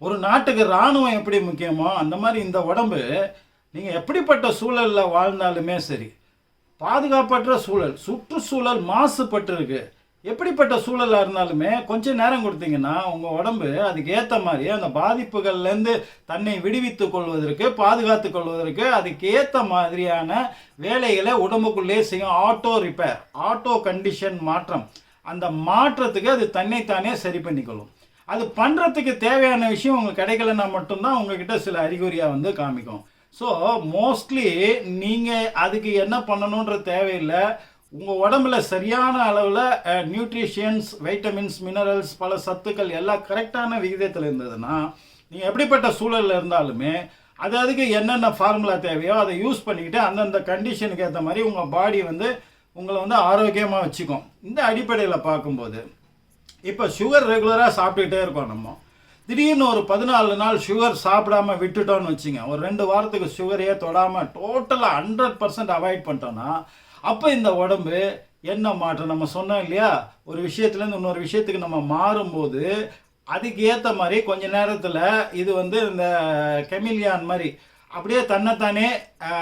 ஒரு நாட்டுக்கு இராணுவம் எப்படி முக்கியமோ அந்த மாதிரி இந்த உடம்பு நீங்கள் எப்படிப்பட்ட சூழலில் வாழ்ந்தாலுமே சரி, பாதுகாப்பற்ற சூழல், சுற்றுச்சூழல் மாசுபட்டு இருக்கு, எப்படிப்பட்ட சூழலாக இருந்தாலுமே கொஞ்சம் நேரம் கொடுத்தீங்கன்னா உங்கள் உடம்பு அதுக்கு ஏற்ற மாதிரி அந்த பாதிப்புகள்லேருந்து தன்னை விடுவித்து கொள்வதற்கு, பாதுகாத்து கொள்வதற்கு அதுக்கு ஏற்ற மாதிரியான வேலைகளை உடம்புக்குள்ளே செய்யும். ஆட்டோ ரிப்பேர், ஆட்டோ கண்டிஷன் மாற்றம், அந்த மாற்றத்துக்கு அது தன்னைத்தானே சரி பண்ணிக்கொள்ளும். அது பண்ணுறதுக்கு தேவையான விஷயம் உங்களுக்கு கிடைக்கலன்னா மட்டும்தான் உங்ககிட்ட சில அறிகுறியாக வந்து காமிக்கும். ஸோ மோஸ்ட்லி நீங்கள் அதுக்கு என்ன பண்ணணுன்ற தேவையில்லை. உங்கள் உடம்புல சரியான அளவில் நியூட்ரிஷியன்ஸ், வைட்டமின்ஸ், மினரல்ஸ், பல சத்துக்கள் எல்லாம் கரெக்டான விகிதத்தில் இருந்ததுன்னா நீங்கள் எப்படிப்பட்ட சூழலில் இருந்தாலுமே அதுக்கு என்னென்ன ஃபார்முலா தேவையோ அதை யூஸ் பண்ணிக்கிட்டு அந்தந்த கண்டிஷனுக்கு ஏற்ற மாதிரி உங்கள் பாடி வந்து உங்களை வந்து ஆரோக்கியமாக வச்சுக்கும். இந்த அடிப்படையில் பார்க்கும்போது இப்போ சுகர் ரெகுலராக சாப்பிட்டுக்கிட்டே இருக்கோம். நம்ம திடீர்னு ஒரு 14 நாள் சுகர் சாப்பிடாம விட்டுட்டோன்னு வச்சுங்க, ஒரு 2 வாரத்துக்கு சுகரையே தொடாமல் டோட்டலாக 100% அவாய்ட் பண்ணிட்டோன்னா அப்போ இந்த உடம்பு என்ன மாற்றம்? நம்ம சொன்னோம் இல்லையா, ஒரு விஷயத்துலேருந்து இன்னொரு விஷயத்துக்கு நம்ம மாறும்போது அதுக்கு ஏற்ற மாதிரி கொஞ்ச நேரத்தில் இது வந்து இந்த கெமிலியான் மாதிரி அப்படியே தன்னைத்தானே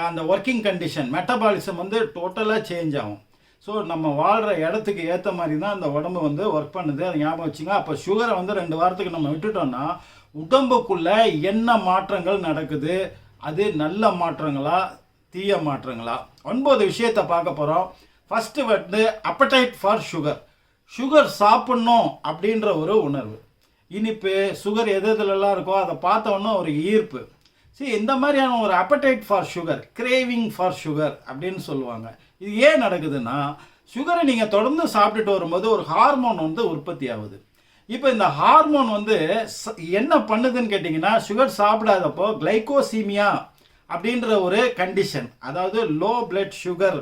அந்த ஒர்க்கிங் கண்டிஷன், மெட்டபாலிசம் வந்து டோட்டலாக சேஞ்ச் ஆகும். ஸோ நம்ம வாழ்கிற இடத்துக்கு ஏற்ற மாதிரி தான் அந்த உடம்பு வந்து ஒர்க் பண்ணுது. அதை ஞாபகம் வச்சுங்க. அப்போ சுகரை வந்து 2 வாரத்துக்கு நம்ம விட்டுட்டோம்னா உடம்புக்குள்ளே என்ன மாற்றங்கள் நடக்குது, அது நல்ல மாற்றங்களா தீய மாற்றங்களா? 9 விஷயத்தை பார்க்க போகிறோம். ஃபஸ்ட்டு வந்து அப்படைட் ஃபார் சுகர். சுகர் சாப்பிட்ணும் அப்படின்ற ஒரு உணர்வு, இனிப்பு, சுகர் எதுலெல்லாம் இருக்கோ அதை பார்த்தோன்னா ஒரு ஈர்ப்பு. சரி, இந்த மாதிரியான ஒரு appetite for sugar, craving for sugar அப்படின்னு சொல்லுவாங்க. இது ஏன் நடக்குதுன்னா, சுகரை நீங்கள் தொடர்ந்து சாப்பிட்டுட்டு வரும்போது ஒரு ஹார்மோன் வந்து உற்பத்தி ஆகுது. இப்போ இந்த ஹார்மோன் வந்து என்ன பண்ணுதுன்னு கேட்டிங்கன்னா, சுகர் சாப்பிடாதப்போ கிளைகோசீமியா அப்படின்ற ஒரு கண்டிஷன், அதாவது லோ பிளட் சுகர்,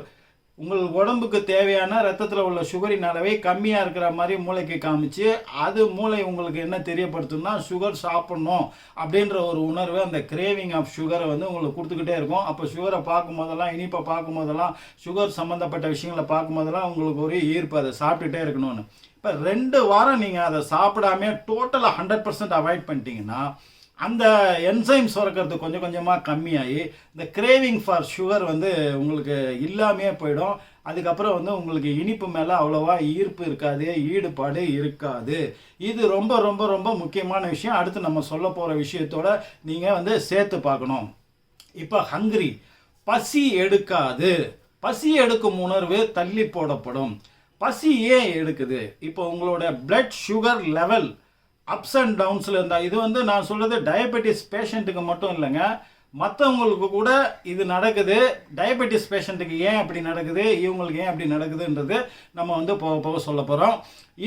உங்கள் உடம்புக்கு தேவையான ரத்தத்தில் உள்ள சுகரின் அளவை கம்மியாக இருக்கிற மாதிரி மூளைக்கு காமிச்சு அது மூளை உங்களுக்கு என்ன தெரியப்படுத்தும்னா சுகர் சாப்பிட்ணும் அப்படின்ற ஒரு உணர்வு, அந்த கிரேவிங் ஆஃப் சுகரை வந்து உங்களுக்கு கொடுத்துக்கிட்டே இருக்கும். அப்போ சுகரை பார்க்கும் போதெல்லாம், இனிப்பை பார்க்கும் போதெல்லாம், சுகர் சம்மந்தப்பட்ட விஷயங்களை பார்க்கும் போதெல்லாம் உங்களுக்கு ஒரு ஈர்ப்பு, அதை சாப்பிட்டுட்டே இருக்கணும்னு. இப்போ 2 வாரம் நீங்கள் அதை சாப்பிடாம டோட்டலாக 100% அவாய்ட் பண்ணிட்டீங்கன்னா அந்த என்சைம் சுரக்கிறது கொஞ்சம் கொஞ்சமாக கம்மியாகி இந்த கிரேவிங் ஃபார் சுகர் வந்து உங்களுக்கு இல்லாமையே போயிடும். அதுக்கப்புறம் வந்து உங்களுக்கு இனிப்பு மேலே அவ்வளோவா ஈர்ப்பு இருக்காது, ஈடுபாடு இருக்காது. இது ரொம்ப ரொம்ப ரொம்ப முக்கியமான விஷயம். அடுத்து நம்ம சொல்ல போகிற விஷயத்தோட நீங்கள் வந்து சேர்த்து பார்க்கணும். இப்போ ஹங்கிரி, பசி எடுக்காது. பசி எடுக்கும் உணர்வு தள்ளி போடப்படும். பசி ஏன் எடுக்குது? இப்போ உங்களோட blood sugar level ups and டவுன்ஸில் இருந்தால், இது வந்து நான் சொல்கிறது டயபெட்டிஸ் பேஷண்ட்டுக்கு மட்டும் இல்லைங்க, மற்றவங்களுக்கு கூட இது நடக்குது. டயபெட்டிஸ் பேஷண்ட்டுக்கு ஏன் அப்படி நடக்குது, இவங்களுக்கு ஏன் அப்படி நடக்குதுன்றது நம்ம வந்து போக போக சொல்ல போகிறோம்.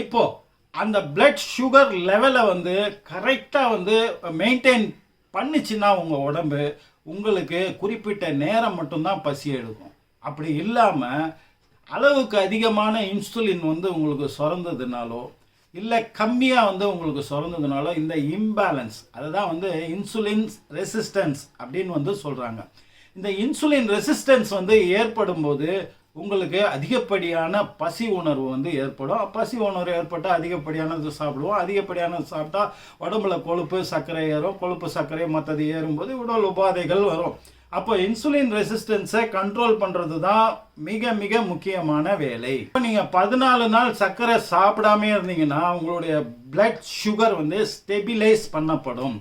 இப்போது அந்த பிளட் சுகர் லெவலை வந்து கரெக்டாக வந்து மெயின்டைன் பண்ணிச்சுன்னா உங்கள் உடம்பு உங்களுக்கு குறிப்பிட்ட நேரம் மட்டும்தான் பசி எடுக்கும். அப்படி இல்லாமல் அளவுக்கு அதிகமான இன்சுலின் வந்து உங்களுக்கு சுரந்ததுனாலோ இல்லை கம்மியாக வந்து உங்களுக்கு சுரந்ததுனால இந்த இம்பேலன்ஸ், அதை தான் வந்து இன்சுலின் ரெசிஸ்டன்ஸ் அப்படின்னு வந்து சொல்கிறாங்க. இந்த இன்சுலின் ரெசிஸ்டன்ஸ் வந்து ஏற்படும் போது உங்களுக்கு அதிகப்படியான பசி உணர்வு வந்து ஏற்படும். பசி உணர்வு ஏற்பட்டால் அதிகப்படியானது சாப்பிடுவோம். அதிகப்படியானது சாப்பிட்டா உடம்புல கொழுப்பு சர்க்கரை ஏறும். கொழுப்பு சர்க்கரை மற்றது ஏறும்போது உடல் உபாதைகள் வரும். அப்போ இன்சுலின் ரெசிஸ்டன்ஸை கண்ட்ரோல் பண்ணுறது தான் மிக மிக முக்கியமான வேலை. இப்போ நீங்கள் 14 நாள் சர்க்கரை சாப்பிடாமே இருந்தீங்கன்னா உங்களுடைய பிளட் சுகர் வந்து ஸ்டெபிலைஸ் பண்ணப்படும்.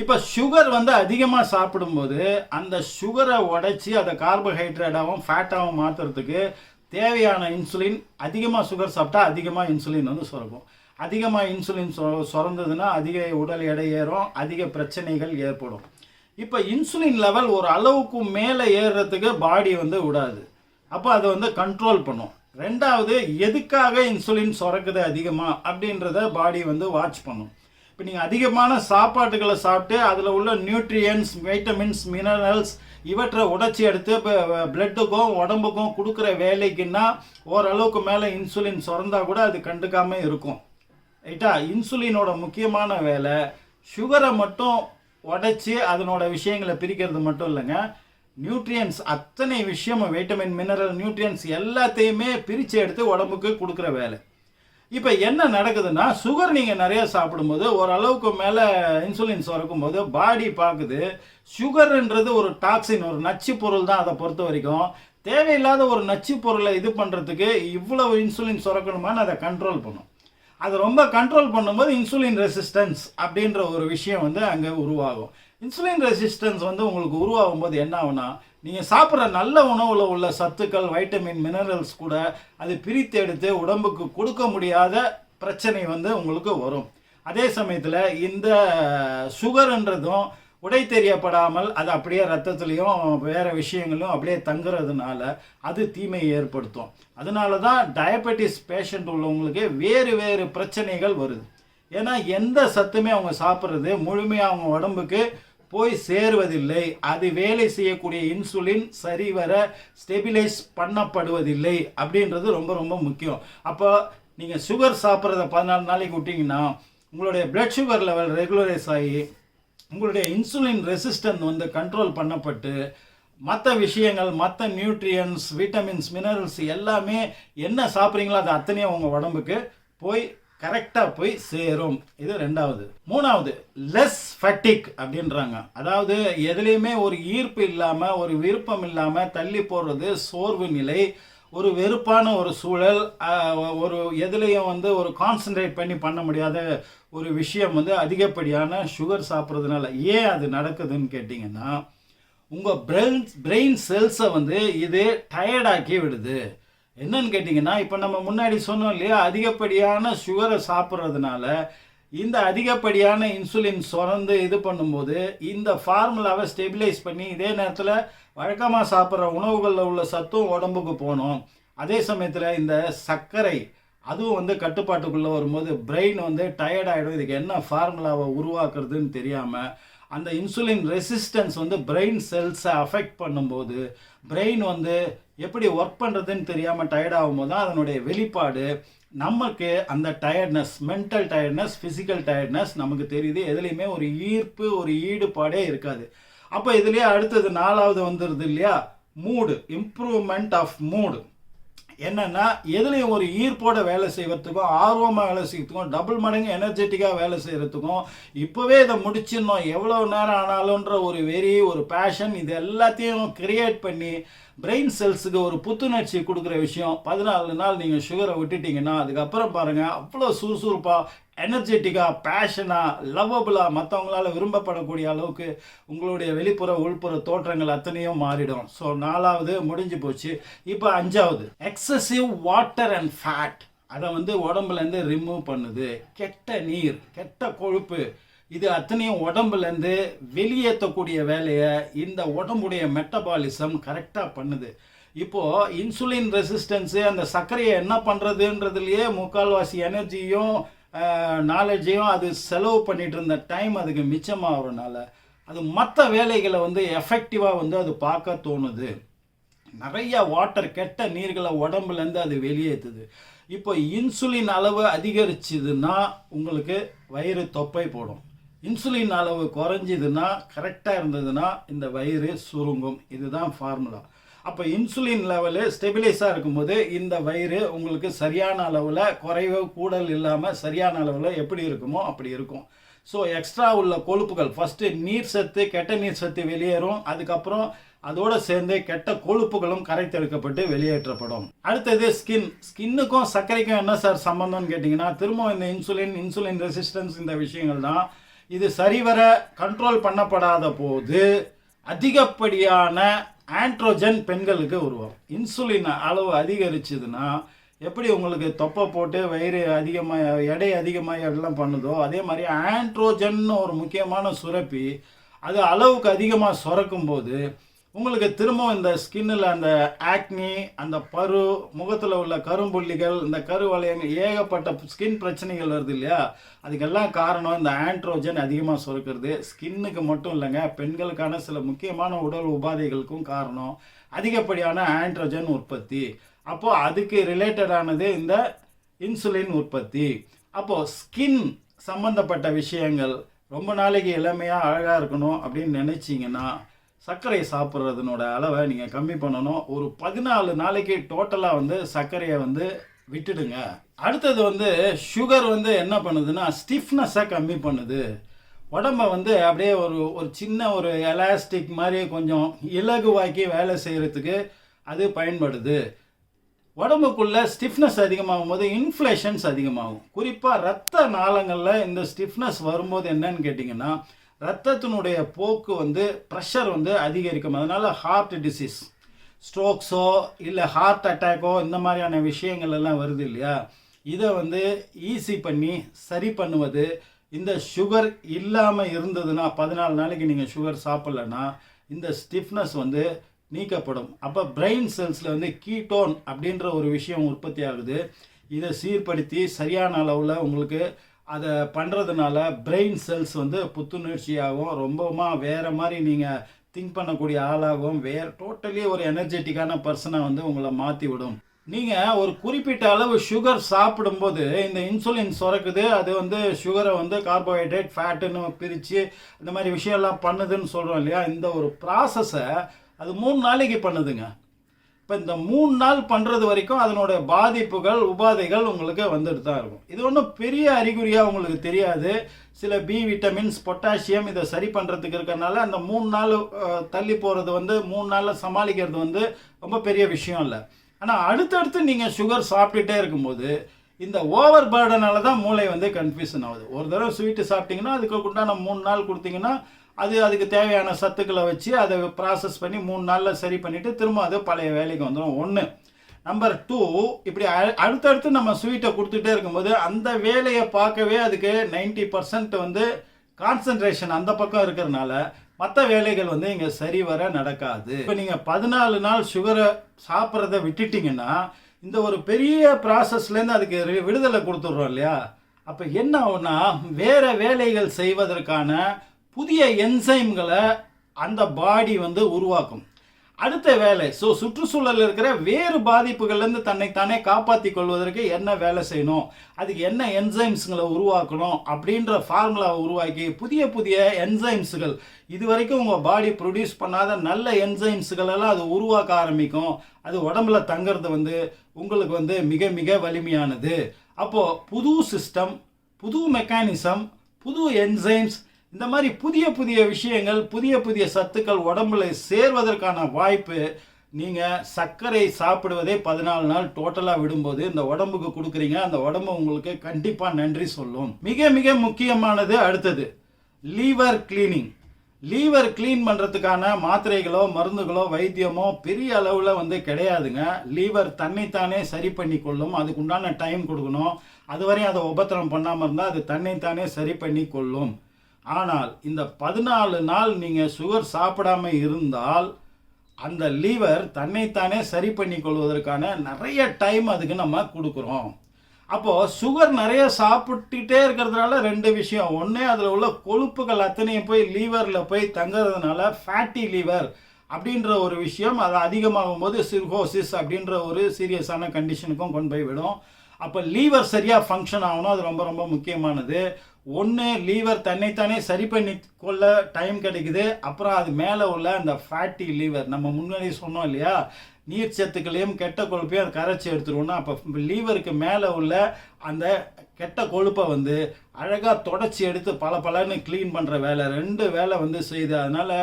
இப்போ சுகர் வந்து அதிகமாக சாப்பிடும்போது அந்த சுகரை உடைச்சி அதை கார்போஹைட்ரேட்டாகவும் ஃபேட்டாகவும் மாற்றுறதுக்கு தேவையான இன்சுலின், அதிகமாக சுகர் சாப்பிட்டா அதிகமாக இன்சுலின் வந்து சுரக்கும். அதிகமாக இன்சுலின் சுரந்ததுன்னா அதிக உடல் எடை ஏறும், அதிக பிரச்சனைகள் ஏற்படும். இப்போ இன்சுலின் லெவல் ஒரு அளவுக்கு மேலே ஏறுறதுக்கு பாடி வந்து விடாது. அப்போ அதை வந்து கண்ட்ரோல் பண்ணும். 2வது, எதுக்காக இன்சுலின் சுரக்குது அதிகமாக அப்படின்றத பாடி வந்து வாட்ச் பண்ணும். இப்போ நீங்கள் அதிகமான சாப்பாட்டுகளை சாப்பிட்டு அதில் உள்ள நியூட்ரியன்ஸ், வைட்டமின்ஸ், மினரல்ஸ் இவற்றை உடைச்சி எடுத்து இப்போ பிளட்டுக்கும் உடம்புக்கும் கொடுக்குற வேலைக்குன்னா ஓரளவுக்கு மேலே இன்சுலின் சுரந்தா கூட அது கண்டுக்காமல் இருக்கும். ரைட்டா? இன்சுலினோட முக்கியமான வேலை சுகரை மட்டும் உடைச்சி அதனோட விஷயங்களை பிரிக்கிறது மட்டும் இல்லைங்க, நியூட்ரியன்ஸ் அத்தனை விஷயமும், வைட்டமின், மினரல், நியூட்ரியன்ஸ் எல்லாத்தையுமே பிரித்து எடுத்து உடம்புக்கு கொடுக்குற வேலை. இப்போ என்ன நடக்குதுன்னா, சுகர் நீங்கள் நிறைய சாப்பிடும்போது ஓரளவுக்கு மேலே இன்சுலின் சுரக்கும்போது பாடி பார்க்குது சுகர்ன்றது ஒரு டாக்ஸின், ஒரு நச்சு பொருள் தான். அதை பொறுத்த வரைக்கும் தேவையில்லாத ஒரு நச்சு பொருளை இது பண்ணுறதுக்கு இவ்வளவு இன்சுலின் சுரக்கணுமான்னு அதை கண்ட்ரோல் பண்ணும். அது ரொம்ப கண்ட்ரோல் பண்ணும்போது இன்சுலின் ரெசிஸ்டன்ஸ் அப்படின்ற ஒரு விஷயம் வந்து அங்கே உருவாகும். இன்சுலின் ரெசிஸ்டன்ஸ் வந்து உங்களுக்கு உருவாகும் போது என்ன ஆகுனா, நீங்கள் சாப்பிட்ற நல்ல உணவில் உள்ள சத்துக்கள், வைட்டமின், மினரல்ஸ் கூட அது பிரித்து எடுத்து உடம்புக்கு கொடுக்க முடியாத பிரச்சனை வந்து உங்களுக்கு வரும். அதே சமயத்தில் இந்த சுகர்ன்றதும் உடை தெரியப்படாமல் அது அப்படியே ரத்தத்துலேயும் வேறு விஷயங்களும் அப்படியே தங்குறதுனால அது தீமையை ஏற்படுத்தும். அதனால தான் டயபெட்டிஸ் பேஷண்ட் உள்ளவங்களுக்கு வேறு வேறு பிரச்சனைகள் வருது. ஏன்னா எந்த சத்துமே அவங்க சாப்பிட்றது முழுமையாக அவங்க உடம்புக்கு போய் சேருவதில்லை. அது வேலை செய்யக்கூடிய இன்சுலின் சரிவர ஸ்டெபிலைஸ் பண்ணப்படுவதில்லை அப்படின்றது ரொம்ப ரொம்ப முக்கியம். அப்போ நீங்கள் சுகர் சாப்பிட்றத 14 நாளைக்கு விட்டிங்கன்னா உங்களுடைய பிளட் சுகர் லெவல் ரெகுலரைஸ் ஆகி உங்களுடைய இன்சுலின் ரெசிஸ்டன்ஸ் வந்து கண்ட்ரோல் பண்ணப்பட்டு மற்ற விஷயங்கள், மற்ற நியூட்ரியன்ஸ், விட்டமின்ஸ், மினரல்ஸ் எல்லாமே என்ன சாப்பிட்றீங்களோ அது அத்தனையும் உங்கள் உடம்புக்கு போய் கரெக்டாக போய் சேரும். இது ரெண்டாவது. மூணாவது, லெஸ் ஃபட்டிக் அப்படின்றாங்க. அதாவது எதுலேயுமே ஒரு ஈர்ப்பு இல்லாமல், ஒரு விருப்பம் இல்லாமல் தள்ளி போடுறது, சோர்வு நிலை, ஒரு வெறுப்பான ஒரு சூழல், ஒரு எதுலேயும் வந்து ஒரு கான்சன்ட்ரேட் பண்ண முடியாத ஒரு விஷயம் வந்து அதிகப்படியான சுகர் சாப்பிட்றதுனால. ஏன் அது நடக்குதுன்னு கேட்டிங்கன்னா, உங்கள் பிரெயின் செல்ஸை வந்து இது டயர்டாக்கி விடுது. என்னன்னு கேட்டிங்கன்னா, இப்போ நம்ம முன்னாடி சொன்னோம் இல்லையா, அதிகப்படியான சுகரை சாப்பிட்றதுனால இந்த அதிகப்படியான இன்சுலின் சுரந்து இது பண்ணும்போது இந்த ஃபார்முலாவை ஸ்டெபிலைஸ் பண்ணி இதே நேரத்தில் வழக்கமாக சாப்பிட்ற உணவுகளில் உள்ள சத்தும் உடம்புக்கு போகணும். அதே சமயத்தில் இந்த சர்க்கரை அதுவும் வந்து கட்டுப்பாட்டுக்குள்ளே வரும்போது பிரெயின் வந்து டயர்ட் ஆகிடும். இதுக்கு என்ன ஃபார்முலாவை உருவாக்குறதுன்னு தெரியாமல் அந்த இன்சுலின் ரெசிஸ்டன்ஸ் வந்து பிரெயின் செல்ஸை அஃபெக்ட் பண்ணும்போது பிரெயின் வந்து எப்படி ஒர்க் பண்ணுறதுன்னு தெரியாமல் டயர்ட் ஆகும்போது தான் அதனுடைய வெளிப்பாடு நமக்கு அந்த tiredness, mental tiredness, physical tiredness நமக்கு தெரியுது. எதுலேயுமே ஒரு ஈர்ப்பு, ஒரு ஈடுபாடே இருக்காது. அப்போ இதுலேயே அடுத்தது 4வது வந்துடுது இல்லையா, மூடு, இம்ப்ரூவ்மெண்ட் ஆஃப் மூடு. என்னென்னா எதுலேயும் ஒரு ஈர்ப்போட வேலை செய்வதுக்கும், ஆர்வமாக வேலை செய்யறதுக்கும், டபுள் மடங்கு எனர்ஜெட்டிக்காக வேலை செய்கிறதுக்கும், இப்போவே இதை முடிச்சிடணும் எவ்வளோ நேரம் ஆனாலும்ன்ற ஒரு வெறி, ஒரு பேஷன், இது எல்லாத்தையும் கிரியேட் பண்ணி பிரெயின் செல்ஸுக்கு ஒரு புத்துணர்ச்சி கொடுக்குற விஷயம். 14 நாள் நீங்கள் சுகரை விட்டுட்டிங்கன்னா அதுக்கப்புறம் பாருங்கள் அவ்வளோ சுறுசுறுப்பாக, எனர்ஜெட்டிக்காக, பேஷனாக, லவ்வபுளாக, மற்றவங்களால் விரும்பப்படக்கூடிய அளவுக்கு உங்களுடைய வெளிப்புற உள்புற தோற்றங்கள் அத்தனையும் மாறிடும். ஸோ 4வது முடிஞ்சு போச்சு. இப்போ 5வது, எக்ஸசிவ் வாட்டர் அண்ட் ஃபேட். அதை வந்து உடம்புலேருந்து ரிமூவ் பண்ணுது. கெட்ட நீர், கெட்ட கொழுப்பு, இது அத்தனையும் உடம்புலேருந்து வெளியேற்றக்கூடிய வேலையை இந்த உடம்புடைய மெட்டபாலிசம் கரெக்டாக பண்ணுது. இப்போது இன்சுலின் ரெசிஸ்டன்ஸு அந்த சர்க்கரையை என்ன பண்ணுறதுன்றதுலையே முக்கால்வாசி எனர்ஜியும் நாலேஜையும் அது செலவு பண்ணிட்டு இருந்த டைம் அதுக்கு மிச்சமாகறதுனால அது மற்ற வேலைகளை வந்து எஃபெக்டிவாக வந்து அது பார்க்க தோணுது. நிறைய வாட்டர், கெட்ட நீர்களை உடம்புலேருந்து அது வெளியேற்றுது. இப்போ இன்சுலின் அளவு அதிகரிச்சுதுன்னா உங்களுக்கு வயிறு தொப்பை போடும். இன்சுலின் அளவு குறைஞ்சிதுன்னா, கரெக்டாக இருந்ததுன்னா இந்த வயிறு சுருங்கும். இதுதான் ஃபார்முலா. அப்போ இன்சுலின் லெவலு ஸ்டெபிலைஸாக இருக்கும்போது இந்த வயிறு உங்களுக்கு சரியான அளவில் குறைவு கூடல் இல்லாமல் சரியான அளவில் எப்படி இருக்குமோ அப்படி இருக்கும். ஸோ எக்ஸ்ட்ரா உள்ள கொழுப்புகள் ஃபஸ்ட்டு நீர் சத்து, கெட்ட நீர் சத்து வெளியேறும். அதுக்கப்புறம் அதோடு சேர்ந்து கெட்ட கொழுப்புகளும் கரைத்தெடுக்கப்பட்டு வெளியேற்றப்படும். அடுத்தது ஸ்கின்னுக்கும் சர்க்கரைக்கும் என்ன சார் சம்பந்தம்னு கேட்டிங்கன்னா, திரும்ப இந்த இன்சுலின் ரெசிஸ்டன்ஸ் இந்த விஷயங்கள் தான். இது சரிவர கண்ட்ரோல் பண்ணப்படாத போது அதிகப்படியான ஆண்ட்ரோஜன் பெண்களுக்கு உருவாகும். இன்சுலின் அளவு அதிகரிச்சதுன்னா எப்படி உங்களுக்கு தொப்பை போட்டு வயிறு அதிகமாக, எடை அதிகமாக எல்லாம் பண்ணுதோ அதே மாதிரி ஆண்ட்ரோஜன் ஒரு முக்கியமான சுரப்பி அது அளவுக்கு அதிகமாக சுரக்கும் போது உங்களுக்கு திரும்ப இந்த ஸ்கின்னில் அந்த ஆக்னி, அந்த பரு, முகத்தில் உள்ள கரும்புள்ளிகள், இந்த கருவளையங்கள், ஏகப்பட்ட ஸ்கின் பிரச்சனைகள் வருது இல்லையா. அதுக்கெல்லாம் காரணம் இந்த ஆண்ட்ரோஜன் அதிகமாக சுரக்கிறது. ஸ்கின்னுக்கு மட்டும் இல்லைங்க, பெண்களுக்கான சில முக்கியமான உடல் உபாதைகளுக்கும் காரணம் அதிகப்படியான ஆண்ட்ரோஜன் உற்பத்தி. அப்போது அதுக்கு ரிலேட்டடானது இந்த இன்சுலின் உற்பத்தி. அப்போது ஸ்கின் சம்மந்தப்பட்ட விஷயங்கள் ரொம்ப நாளைக்கு இளமையாக அழகாக இருக்கணும் அப்படின்னு நினச்சிங்கன்னா சர்க்கரை சாப்பிட்றதுனோட அளவை நீங்கள் கம்மி பண்ணணும். ஒரு 14 நாளைக்கு டோட்டலாக வந்து சர்க்கரையை வந்து விட்டுடுங்க. அடுத்தது வந்து சுகர் வந்து என்ன பண்ணுதுன்னா ஸ்டிஃப்னஸை கம்மி பண்ணுது. உடம்பை வந்து அப்படியே ஒரு ஒரு சின்ன ஒரு எலாஸ்டிக் மாதிரி கொஞ்சம் இலகுவாக்கி வேலை செய்கிறதுக்கு அது பயன்படுது. உடம்புக்குள்ள ஸ்டிஃப்னஸ் அதிகமாகும் போது இன்ஃப்ளேஷன்ஸ் அதிகமாகும். குறிப்பாக ரத்த நாளங்களில் இந்த ஸ்டிஃப்னஸ் வரும்போது என்னன்னு கேட்டிங்கன்னா ரத்தத்தினுடைய போக்கு வந்து ப்ரெஷர் வந்து அதிகரிக்கும். அதனால் ஹார்ட் டிசீஸ், ஸ்ட்ரோக்ஸோ இல்லை ஹார்ட் அட்டாக்கோ இந்த மாதிரியான விஷயங்கள் எல்லாம் வருது இல்லையா, இதை வந்து ஈஸி பண்ணி சரி பண்ணுவது. இந்த சுகர் இல்லாமல் இருந்ததுன்னா 14 நாளைக்கு நீங்கள் சுகர் சாப்பிட்லன்னா இந்த ஸ்டிஃப்னஸ் வந்து நீக்கப்படும். அப்போ பிரெயின் செல்ஸில் வந்து கீட்டோன் அப்படின்ற ஒரு விஷயம் உற்பத்தி ஆகுது. இதை சீர்படுத்தி சரியான அளவில் உங்களுக்கு அதை பண்ணுறதுனால பிரெயின் செல்ஸ் வந்து புத்துணர்ச்சியாகவும் ரொம்பவுமா வேறு மாதிரி நீங்கள் திங்க் பண்ணக்கூடிய ஆளாகவும் டோட்டலி ஒரு எனர்ஜெட்டிக்கான பர்சனாக வந்து உங்களை மாற்றி விடும். நீங்கள் ஒரு குறிப்பிட்ட அளவு சுகர் சாப்பிடும்போது இந்த இன்சுலின் சுரக்குது. அது வந்து சுகரை வந்து கார்போஹைட்ரேட் ஃபேட்டுன்னு பிரித்து இந்த மாதிரி விஷயம்லாம் பண்ணுதுன்னு சொல்கிறோம் இல்லையா. இந்த ஒரு ப்ராசஸை அது 3 நாளைக்கு பண்ணுதுங்க. இப்போ இந்த 3 நாள் பண்ணுறது வரைக்கும் அதனுடைய பாதிப்புகள் உபாதைகள் உங்களுக்கு வந்துட்டு தான் இருக்கும். இது ஒன்றும் பெரிய அறிகுறியாக உங்களுக்கு தெரியாது. சில பி விட்டமின்ஸ், பொட்டாசியம் இதை சரி பண்ணுறதுக்கு இருக்கிறனால அந்த 3 நாள் தள்ளி போகிறது வந்து 3 நாளில் சமாளிக்கிறது வந்து ரொம்ப பெரிய விஷயம் இல்லை. ஆனால் அடுத்தடுத்து நீங்கள் சுகர் சாப்பிட்டுட்டே இருக்கும்போது இந்த ஓவர் பர்டனால தான் மூளை வந்து கன்ஃபியூஷன் ஆகுது. ஒரு தடவை ஸ்வீட்டு சாப்பிட்டிங்கன்னா அதுக்கு உண்டான 3 நாள் கொடுத்தீங்கன்னா அதுக்கு தேவையான சத்துக்களை வச்சு அதை ப்ராசஸ் பண்ணி 3 நாளில் சரி பண்ணிவிட்டு திரும்ப அது பழைய வேலைக்கு வந்துடும். 1. நம்பர் 2, இப்படி அடுத்தடுத்து நம்ம ஸ்வீட்டை கொடுத்துட்டே இருக்கும்போது அந்த வேலையை பார்க்கவே அதுக்கு 90% வந்து கான்சன்ட்ரேஷன் அந்த பக்கம் இருக்கிறதுனால மற்ற வேலைகள் வந்து இங்கே சரிவர நடக்காது. இப்போ நீங்கள் 14 நாள் சுகரை சாப்பிட்றத விட்டுட்டிங்கன்னா இந்த ஒரு பெரிய ப்ராசஸ்லேருந்து அதுக்கு விடுதலை கொடுத்துட்றோம் இல்லையா. அப்போ என்ன ஆகுனா வேறு வேலைகள் செய்வதற்கான புதிய என்சைம்களை அந்த பாடி வந்து உருவாக்கும். அடுத்த வேலை சுற்றுச்சூழலில் இருக்கிற வேறு பாதிப்புகள்லேருந்து தன்னைத்தானே காப்பாற்றி கொள்வதற்கு என்ன வேலை செய்யணும், அதுக்கு என்ன என்சைம்ஸுங்களை உருவாக்கணும் அப்படின்ற ஃபார்முலாவை உருவாக்கி புதிய புதிய என்சைம்ஸுகள் இது வரைக்கும் உங்கள் பாடி ப்ரொடியூஸ் பண்ணாத நல்ல என்சைம்ஸுகளெல்லாம் அது உருவாக்க ஆரம்பிக்கும். அது உடம்புல தங்கிறது வந்து உங்களுக்கு வந்து மிக மிக வலிமையானது. அப்போது புது சிஸ்டம், புது மெக்கானிசம், புது என்சைம்ஸ், இந்த மாதிரி புதிய புதிய விஷயங்கள், புதிய புதிய சத்துக்கள் உடம்புல சேர்வதற்கான வாய்ப்பு நீங்கள் சர்க்கரை சாப்பிடுவதே 14 நாள் டோட்டலாக விடும்போது இந்த உடம்புக்கு கொடுக்குறீங்க. அந்த உடம்பு உங்களுக்கு கண்டிப்பாக நன்றி சொல்லும். மிக மிக முக்கியமானது அடுத்தது லீவர் கிளீனிங். லீவர் கிளீன் பண்ணுறதுக்கான மாத்திரைகளோ மருந்துகளோ வைத்தியமோ பெரிய அளவில் வந்து கிடையாதுங்க. லீவர் தன்னைத்தானே சரி பண்ணி கொள்ளும். அதுக்குண்டான டைம் கொடுக்கணும். அதுவரையும் அதை உபத்திரம் பண்ணாமல் இருந்தால் அது தன்னைத்தானே சரி பண்ணி கொள்ளும். ஆனால் இந்த 14 நாள் நீங்கள் சுகர் சாப்பிடாம இருந்தால் அந்த லீவர் தன்னைத்தானே சரி பண்ணி கொள்வதற்கான நிறைய டைம் அதுக்கு நம்ம கொடுக்குறோம். அப்போது சுகர் நிறைய சாப்பிட்டுட்டே இருக்கிறதுனால 2 விஷயம். ஒன்று, அதில் உள்ள கொழுப்புகள் அத்தனையும் போய் லீவரில் போய் தங்கிறதுனால ஃபேட்டி லீவர் அப்படின்ற ஒரு விஷயம். அது அதிகமாகும் போது சிர்ஹோசிஸ் அப்படின்ற ஒரு சீரியஸான கண்டிஷனுக்கும் கொண்டு போய் விடும். அப்போ லீவர் சரியாக ஃபங்க்ஷன் ஆகணும். அது ரொம்ப ரொம்ப முக்கியமானது. ஒன்று, லீவர் தன்னைத்தானே சரி பண்ணி கொள்ள டைம் கிடைக்குது. அப்புறம் அது மேலே உள்ள அந்த ஃபேட்டி லீவர், நம்ம முன்னாடி சொன்னோம் இல்லையா, நீர் சத்துக்களையும் கெட்ட கொழுப்பையும் அது கரைச்சி எடுத்துருவோம்னா அப்போ லீவருக்கு மேலே உள்ள அந்த கெட்ட கொழுப்பை வந்து அழகாக தொடச்சி எடுத்து பலன்னு க்ளீன் பண்ணுற வேலை 2 வேலை வந்து செய்யுது. அதனால்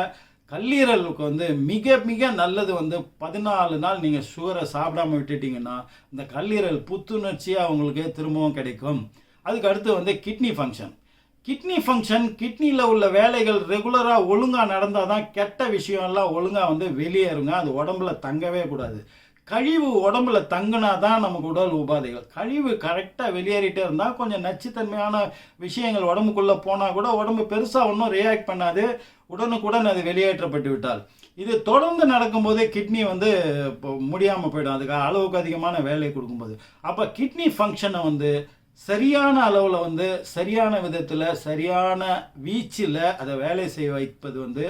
கல்லீரலுக்கு வந்து மிக மிக நல்லது வந்து 14 நாள் நீங்கள் சுகரை சாப்பிடாமல் விட்டுட்டிங்கன்னா இந்த கல்லீரல் புத்துணர்ச்சியாக அவங்களுக்கு திரும்பவும் கிடைக்கும். அதுக்கு அடுத்து வந்து கிட்னி ஃபங்க்ஷன். கிட்னியில் உள்ள வேலைகள் ரெகுலராக ஒழுங்காக நடந்தால் தான் கெட்ட விஷயம்லாம் ஒழுங்காக வந்து வெளியேறுங்க. அது உடம்புல தங்கவே கூடாது. கழிவு உடம்புல தங்கினா தான் நமக்கு உடல் உபாதைகள். கழிவு கரெக்டாக வெளியேறிட்டே இருந்தால் கொஞ்சம் நச்சுத்தன்மையான விஷயங்கள் உடம்புக்குள்ளே போனால் கூட உடம்பு பெருசாக ஒன்றும் ரியாக்ட் பண்ணாது. உடனுக்குடன் அது வெளியேற்றப்பட்டு விட்டால் இது தொடர்ந்து நடக்கும்போதே கிட்னி வந்து முடியாமல் போயிடும். அதுக்கு அளவுக்கு அதிகமான வேலை கொடுக்கும்போது அப்போ கிட்னி ஃபங்க்ஷனை வந்து சரியான அளவில் வந்து சரியான விதத்தில் சரியான வீச்சில் அதை வேலை செய்ய வைப்பது வந்து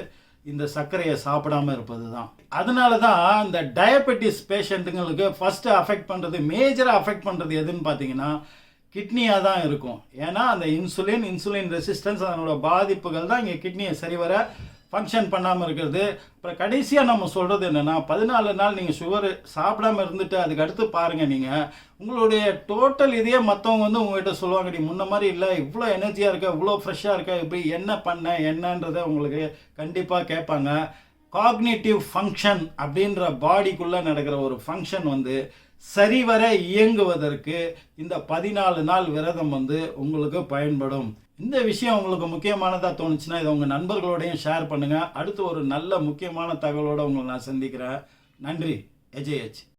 இந்த சர்க்கரையை சாப்பிடாமல் இருப்பது தான். அதனால தான் இந்த டயபெட்டிஸ் பேஷண்ட்டுங்களுக்கு ஃபஸ்ட்டு மேஜராக அஃபெக்ட் பண்ணுறது எதுன்னு பார்த்தீங்கன்னா கிட்னியாக தான் இருக்கும். ஏன்னா அந்த இன்சுலின் ரெசிஸ்டன்ஸ் அதனோட பாதிப்புகள் தான் இங்கே கிட்னியை சரிவர ஃபங்க்ஷன் பண்ணாமல் இருக்கிறது. அப்புறம் கடைசியாக நம்ம சொல்கிறது என்னென்னா 14 நாள் நீங்கள் சுகர் சாப்பிடாம இருந்துட்டு அதுக்கு அடுத்து பாருங்கள், நீங்கள் உங்களுடைய டோட்டல் இதையே மற்றவங்க வந்து உங்கள்கிட்ட சொல்லுவாங்க, நீ முன்ன மாதிரி இல்லை, இவ்வளோ எனர்ஜியாக இருக்க, இவ்வளோ ஃப்ரெஷ்ஷாக இருக்க, இப்படி என்ன பண்ண என்னன்றதை உங்களுக்கு கண்டிப்பாக கேட்பாங்க. காக்னிட்டிவ் ஃபங்க்ஷன் அப்படின்ற பாடிக்குள்ளே நடக்கிற ஒரு ஃபங்க்ஷன் வந்து சரிவர இயங்குவதற்கு இந்த 14 நாள் விரதம் வந்து உங்களுக்கு பயன்படும். இந்த விஷயம் உங்களுக்கு முக்கியமானதாக தோணுச்சுன்னா இதை உங்கள் நண்பர்களோடையும் ஷேர் பண்ணுங்கள். அடுத்து ஒரு நல்ல முக்கியமான தகவலோடு உங்களை நான் சந்திக்கிறேன். நன்றி. எஜேஎச்.